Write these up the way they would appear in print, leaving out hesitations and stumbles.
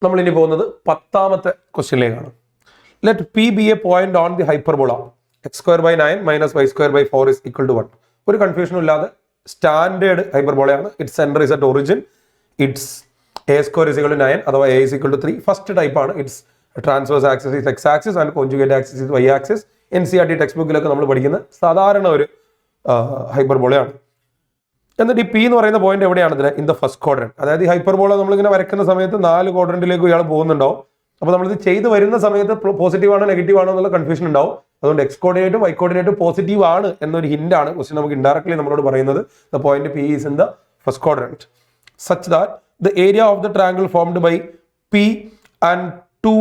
നമ്മൾ ഇനി പോകുന്നത് 10ാമത്തെ ക്വസ്റ്റ്യനിലേക്കാണ്. Let P B A point on the hyperbola x² / 9 - y² / 4 = 1. ഒരു കൺഫ്യൂഷനും ഇല്ലാതെ സ്റ്റാൻഡേർഡ് ഹൈപ്പർബോളയാണ്. Its centre is at origin. Its a² = 9 അഥവാ a = 3. ഫസ്റ്റ് ടൈപ്പ് ആണ്. Its transverse axis is x axis and conjugate axis is y axis. NCERT text ബുക്കിലൊക്കെ നമ്മൾ പഠിക്കുന്ന സാധാരണ ഒരു ഹൈപ്പർബോളയാണ്. എന്നിട്ട് ഈ പി എന്ന് പറയുന്ന പോയിന്റ് എവിടെയാണ് ഇതിന്? In the first quadrant. അതായത് ഈ ഹൈപ്പർബോള നമ്മളിങ്ങനെ വരയ്ക്കുന്ന സമയത്ത് 4 ക്വാഡ്രന്റിലേക്ക് ഇയാൾ പോകുന്നുണ്ടാവും. അപ്പോൾ നമ്മളിത് ചെയ്ത് വരുന്ന സമയത്ത് പോസിറ്റീവ് ആണോ നെഗറ്റീവ് ആണോ എന്നുള്ള കൺഫ്യൂഷൻ ഉണ്ടാവും. അതുകൊണ്ട് എക്സ് കോർഡിനേറ്റും വൈ കോർഡിനേറ്റും പോസിറ്റീവ് ആണ് എന്നൊരു ഹിന്റ് ആണ് ക്വസ്റ്റ്യൻ നമുക്ക് ഇൻഡയറക്ട്ലി നമ്മളോട് പറയുന്നത്. The point p is in the first quadrant such that the area of the triangle formed by p and 2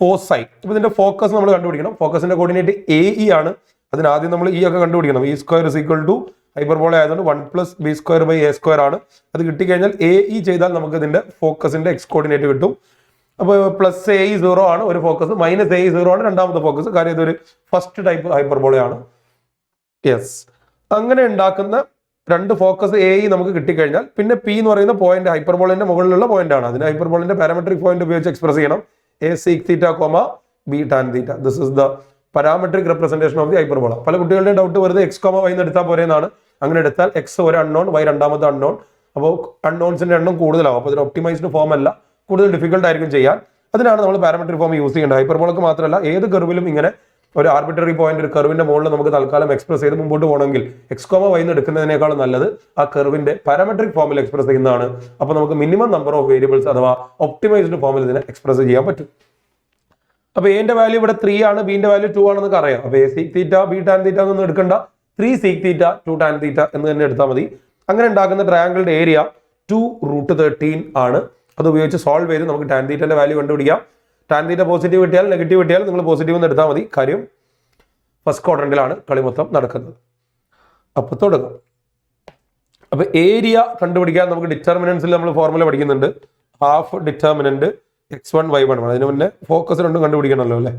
foci. അപ്പോൾ ഇതിന്റെ ഫോക്കസ് നമ്മൾ കണ്ടുപിടിക്കണം. ഫോക്കസിന്റെ കോർഡിനേറ്റ് AE ആണ്. അതിനാദ്യം നമ്മൾ E ഒക്കെ കണ്ടുപിടിക്കണം. E² = ഹൈപ്പർബോള ആയതുകൊണ്ട് 1 + b² / a² ആണ്. അത് കിട്ടിക്കഴിഞ്ഞാൽ AE ചെയ്താൽ നമുക്ക് ഇതിന്റെ ഫോക്കസിന്റെ എക്സ് കോർഡിനേറ്റ് കിട്ടും. അപ്പോൾ +AE 0 ആണ് ഒരു ഫോക്കസ്, -AE 0 ആണ് രണ്ടാമത്തെ ഫോക്കസ്. കാര്യം ഇതൊരു ഫസ്റ്റ് ടൈപ്പ് ഹൈപ്പർബോളയാണ്. യെസ്, അങ്ങനെ ഉണ്ടാക്കുന്ന രണ്ട് ഫോക്കസ് AE നമുക്ക് കിട്ടിക്കഴിഞ്ഞാൽ പിന്നെ P എന്ന് പറയുന്ന പോയിന്റ് ഹൈപ്പർബോളിന്റെ മുകളിലുള്ള പോയിന്റ് ആണ്. അതിന് ഹൈപ്പർബോളിന്റെ പാരാമെട്രിക് പോയിന്റ് ഉപയോഗിച്ച് എക്സ്പ്രസ് ചെയ്യണം. A sec θ, B tan θ. This is the parametric representation of the hyperbola. പല കുട്ടികളുടെയും ഡൗട്ട് വെറുതെ x, y എന്ന് എടുത്താൽ പോരെ എന്നാണ്. അങ്ങനെ എടുത്താൽ x ഒരു അൺനോൺ, y രണ്ടാമത്തെ അൺനോൺ. അപ്പോൾ അൺനോൺസിന്റെ എണ്ണം കൂടുതലാവും. അപ്പോൾ ഇതൊരു ഒപ്റ്റിമൈസ്ഡ് ഫോം അല്ല, കൂടുതൽ ഡിഫിക്കൽട്ട് ആയിരിക്കും ചെയ്യാൻ. അതിനാണ് നമ്മൾ പാരാമെട്രിക് ഫോം യൂസ് ചെയ്യേണ്ടത്. ഹൈപ്പർബോളക്ക് മാത്രമല്ല ഏത് കർവിലും ഇങ്ങനെ ഒരു ആർബിട്രറി പോയിന്റ് ഒരു കർവിന്റെ മുകളിൽ നമുക്ക് തൽക്കാലം എക്സ്പ്രസ് ചെയ്ത് മുമ്പോട്ട് പോകണമെങ്കിൽ x, y എന്ന് എടുക്കുന്നതിനേക്കാളും നല്ലത് ആ കർവിന്റെ പാരാമെട്രിക് ഫോമിൽ എക്സ്പ്രസ് ചെയ്യുന്നതാണ്. അപ്പോൾ നമുക്ക് മിനിമം നമ്പർ ഓഫ് വേരിയബിൾസ് അഥവാ ഒപ്റ്റിമൈസ്ഡ് ഫോമിൽ ഇതിനെ എക്സ്പ്രസ് ചെയ്യാൻ പറ്റും. അപ്പോൾ എന്റെ വാല്യൂ ഇവിടെ 3 ആണ്, ബിന്റെ വാല്യൂ 2 ആണെന്നൊക്കെ അറിയാം. അപ്പോൾ A sec θ, B tan θ എന്നൊന്നും എടുക്കണ്ട. 3 sec θ, 2 tan θ എന്ന് തന്നെ എടുത്താൽ മതി. അങ്ങനെ ഉണ്ടാക്കുന്ന ട്രയാങ്കിളിന്റെ ഏരിയ 2√13 ആണ്. അത് ഉപയോഗിച്ച് സോൾവ് ചെയ്ത് നമുക്ക് tan θ വാല്യൂ കണ്ടുപിടിക്കാം. tan θ പോസിറ്റീവ് കിട്ടിയാൽ നെഗറ്റീവ് കിട്ടിയാൽ നിങ്ങൾ പോസിറ്റീവ് എന്ന് എടുത്താൽ മതി. കാര്യം ഫസ്റ്റ് ക്വാഡ്രന്റിലാണ് കളി മൊത്തം നടക്കുന്നത്. അപ്പോൾ തുടങ്ങാം. അപ്പോൾ ഏരിയ കണ്ടുപിടിക്കാൻ നമുക്ക് ഡിറ്റർമിനൻസിൽ നമ്മൾ ഫോർമുല പഠിക്കുന്നുണ്ട്. Half determinant x1 y1. അതിന് മുന്നേ ഫോക്കസ് രണ്ടും കണ്ടുപിടിക്കണമല്ലോ അല്ലേ.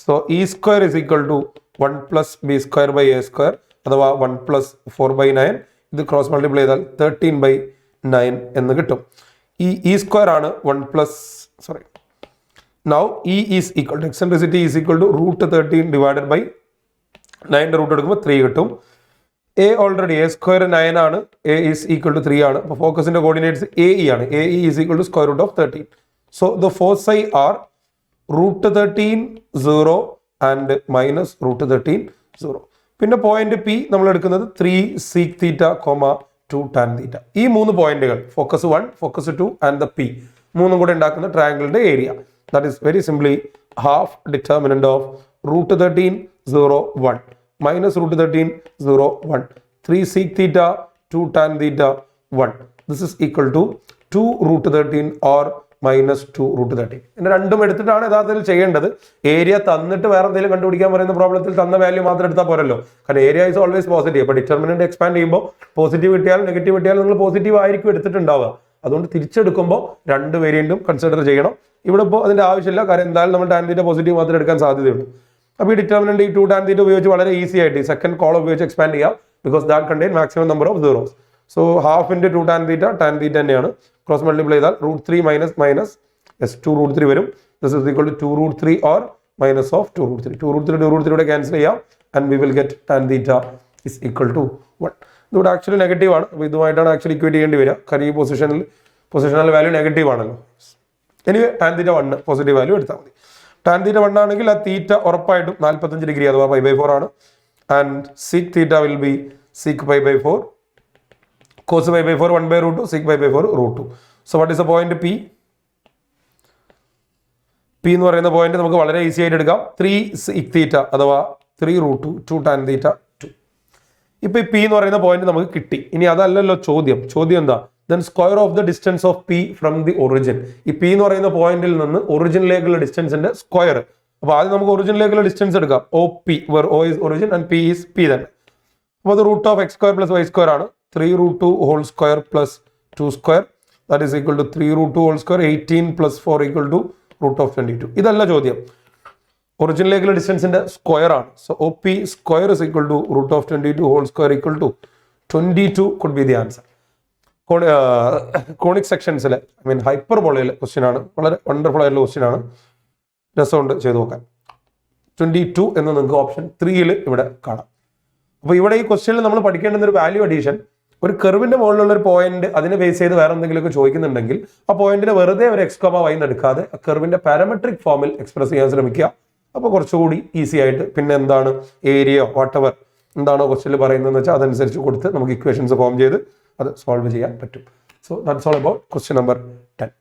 സോ E² = 1 + b² / a² അഥവാ 1 + 4/9. ഇത് ക്രോസ് മൾട്ടിപ്ലൈ ചെയ്താൽ 13/9 എന്ന് കിട്ടും. ഈ E² ആണ് 1 + sorry now E is equal to eccentricity is equal to √13 divided by 9 root എടുക്കുമ്പോൾ 3 കിട്ടും. A ഓൾറെഡി a² 9 ആണ്. A is equal to 3 ആണ്. അപ്പോൾ ഫോക്കസിന്റെ കോർഡിനേറ്റ്സ് AE ആണ്. AE is equal to √13. So the foci are √13 0 and -√13 0. പിന്നെ point P നമ്മൾ എടുക്കുന്നത് 3 sec θ, 2 tan θ. ഈ 3 പോയിന്റുകൾ focus 1, focus 2 and the P മൂന്നും കൂടെ ഉണ്ടാക്കുന്ന ട്രയാങ്കിളിന്റെ area. That is very simply half determinant of √13 0 1 -√13 0 1 3 sec θ, 2 tan θ 1. This is equal to 2√13 or -2√13. ഇതിന്റെ രണ്ടും എടുത്തിട്ടാണ് യഥാർത്ഥത്തിൽ ചെയ്യേണ്ടത്. ഏരിയ തന്നിട്ട് വേറെ എന്തെങ്കിലും കണ്ടുപിടിക്കാൻ പറയുന്ന പ്രോബ്ലത്തിൽ തന്ന വാല്യൂ മാത്രം എടുത്താൽ പോരല്ലോ. കാരണം ഏരിയ ഈസ് ഓൾവേസ് പോസിറ്റീവ്. അപ്പോൾ ഡിറ്റർമിനന്റ് എക്സ്പാൻഡ് ചെയ്യുമ്പോൾ പോസിറ്റീവ് കിട്ടിയാലും നെഗറ്റീവ് കിട്ടിയാലും നിങ്ങൾ പോസിറ്റീവ് ആയിരിക്കും എടുത്തിട്ടുണ്ടാവുക. അതുകൊണ്ട് തിരിച്ചെടുക്കുമ്പോൾ രണ്ട് വേരിയന്റും കൺസിഡർ ചെയ്യണം. ഇവിടെ ഇപ്പോൾ അതിന്റെ ആവശ്യമില്ല. കാരണം എന്തായാലും നമ്മൾ tan θ പോസിറ്റീവ് മാത്രമേ എടുക്കാൻ സാധ്യതയുള്ളൂ. അപ്പോൾ ഈ ഡിറ്റർമിനന്റ് ഈ 2 tan θ ഉപയോഗിച്ച് വളരെ ഈസി ആയിട്ട് ഈ സെക്കൻഡ് കോളം ഉപയോഗിച്ച് എക്സ്പാൻഡ് ചെയ്യാം. Because that contain maximum number of zeros. So half into 2 tan θ തന്നെയാണ്. ക്രോസ് മൾട്ടിപ്ലൈ ചെയ്താൽ √3 - 2√3 വരും. This is equal to 2√3 or minus of 2√3. 2√3 cancel ചെയ്യാം and we will get tan θ is equal to 1. ഇതിവിടെ actually negative ആണ്. അപ്പോൾ ഇതുമായിട്ടാണ് actually equate ചെയ്യേണ്ടി വരിക. കാരണം ഈ പൊസിഷണൽ വാല്യൂ നെഗറ്റീവ് ആണല്ലോ. എനിവേ tan θ 1 പോസിറ്റീവ് വാല്യൂ എടുത്താൽ മതി. tan θ 1 ആണെങ്കിൽ ആ തീറ്റ ഉറപ്പായിട്ടും 45 ഡിഗ്രി അഥവാ π/4 ആണ്. And sec θ will be sec π/4. cos π/4 1/√2, sec π/4 √2. So what is the point P? P എന്ന് പറയുന്ന പോയിന്റ് നമുക്ക് വളരെ ഈസി ആയിട്ട് എടുക്കാം. 3 sec θ അഥവാ 3√2 2 tan θ 2. ഇപ്പൊ ഈ P എന്ന് പറയുന്ന പോയിന്റ് നമുക്ക് കിട്ടി. ഇനി അതല്ലല്ലോ ചോദ്യം. ചോദ്യം എന്താ? Then square of the distance of P from the origin. ഈ P എന്ന് പറയുന്ന പോയിന്റിൽ നിന്ന് ഒറിജിനിലേക്കുള്ള ഡിസ്റ്റൻസിന്റെ സ്ക്വയർ. അപ്പോൾ ആദ്യം നമുക്ക് ഒറിജിനിലേക്കുള്ള ഡിസ്റ്റൻസ് എടുക്കാം. OP, where O is origin and P is P തന്നെ. അപ്പോൾ അത് √(x² + y² ആണ്. 3√2 whole square plus 2² that is equal to 3√2 whole square. 18 + 4 equal to √22. ഇതല്ല ചോദ്യം. ഒറിജിനിലേക്കുള്ള ഡിസ്റ്റൻസിന്റെ സ്ക്വയർ ആണ്. So OP square is equal to √22 whole square equal to 22 could be the answer. Conic സെക്ഷൻസിലെ I mean ഹൈപ്പർബോളയിൽ question ആണ്. വളരെ wonderful ആയിട്ടുള്ള question ആണ്. രസമുണ്ട് ചെയ്തു നോക്കാൻ. 22 എന്ന് നിങ്ങൾക്ക് ഓപ്ഷൻ 3 ഇവിടെ കാണാം. അപ്പോൾ ഇവിടെ ഈ ക്വസ്റ്റ്യനിൽ നമ്മൾ പഠിക്കേണ്ടുന്ന ഒരു വാല്യൂ അഡീഷൻ, ഒരു കെർവിന്റെ മുകളിലുള്ള ഒരു പോയിന്റ് അതിനെ ബേസ് ചെയ്ത് വേറെ എന്തെങ്കിലുമൊക്കെ ചോദിക്കുന്നുണ്ടെങ്കിൽ ആ പോയിന്റിനെ വെറുതെ ഒരു എക്സ് കോമ വൈ എടുക്കാതെ ആ കെർവിന്റെ പാരാമെട്രിക് ഫോമിൽ എക്സ്പ്രസ് ചെയ്യാൻ ശ്രമിക്കുക. അപ്പോൾ കുറച്ചുകൂടി ഈസി ആയിട്ട് പിന്നെ എന്താണ് ഏരിയയോ വാട്ടെവർ എന്താണോ ക്വസ്റ്റ്യനിൽ പറയുന്നതെന്ന് വെച്ചാൽ അതനുസരിച്ച് കൊടുത്ത് നമുക്ക് ഇക്വേഷൻസ് ഫോം ചെയ്ത് അത് സോൾവ് ചെയ്യാൻ പറ്റും. So that's all about question number 10.